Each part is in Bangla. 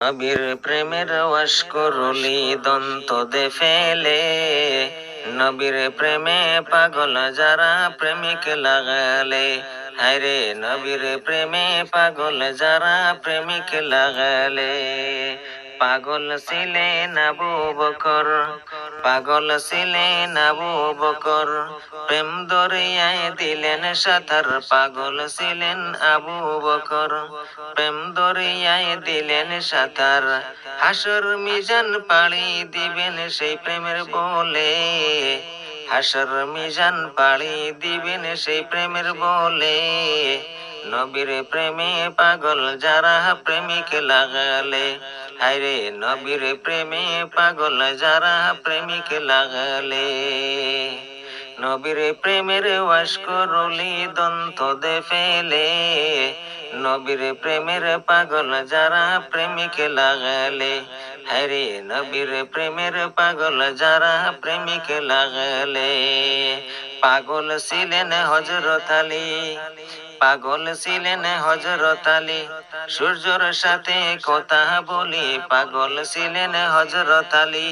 নবীর প্রেমের ওয়াশ করলি দন্ত দে ফেলে, নবীর প্রেমে পাগল যারা প্রেমিক লাগালে, হায়রে নবীর প্রেমে পাগল যারা প্রেমিক লাগালে। পাগল ছিলেন আবু বকর, পাগল ছিলেন আবু বকর, প্রেম দরিয়ায় দিলেন সাঁতার। পাগল ছিলেন আবু বকর, প্রেম দরিয়ায় দিলেন সাঁতার। হাসর মিজান পাড়ি দিবেন সেই প্রেমের বলে, হাসর মিজান পাড়ি দিবেন সেই প্রেমের বলে। নবীর প্রেমে পাগল যারা প্রেমিক লাগালে, হায়রে নবীর প্রেমে পাগল যারা প্রেমিক লাগালে। নবীর প্রেমের ওয়াশ করলি দন্ত দে ফেলে, নবীর প্রেমের পাগল যারা প্রেমিক লাগালে, হায়রে নবীর প্রেমের পাগল যারা প্রেমিক লাগালে। পাগল ছিলেন হযরত আলী, পাগল ছিলেন হযরত আলী, সূর্যর সাথে কথা বলি। পাগল ছিলেন হযরত আলী,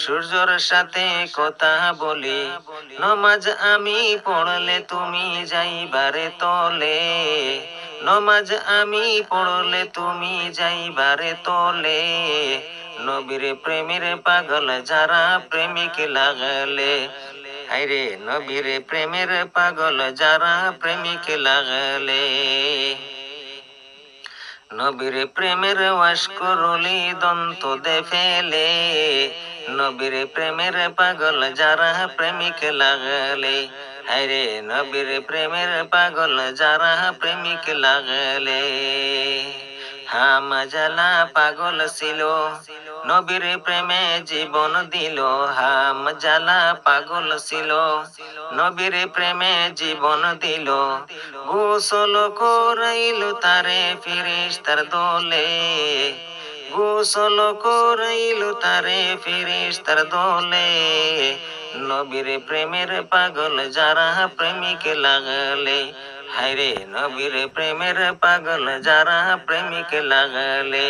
সূর্যর সাথে কথা বলি। নমাজ আমি পড়লে তুমি যাইবারে তলে, নমাজ আমি পড়লে তুমি যাইবারে তলে। নবীর প্রেমের পাগল যারা প্রেমিক লাগালে, হায়রে নবীর প্রেমের পাগল যারা প্রেমিক লাগালে। নবীর প্রেমের ওয়াশ করলি দন্ত দে ফেলে, নবীর প্রেমের পাগল যারা প্রেমিক লাগালে, হায়রে নবীর প্রেমের পাগল যারা প্রেমিক লাগালে। হামজালা পাগল ছিল, নবীর প্রেমে জীবন দিল। হামজালা পাগল ছিল, নবীর প্রেমে জীবন দিল। গোসল করাইল তারে ফেরেশতার দলে, গোসল করাইল তারে ফেরেশতার দলে। নবীর প্রেমের পাগল যারা প্রেমিক লাগালে, হায়রে নবীর প্রেমের পাগল যারা প্রেমিক লাগালে।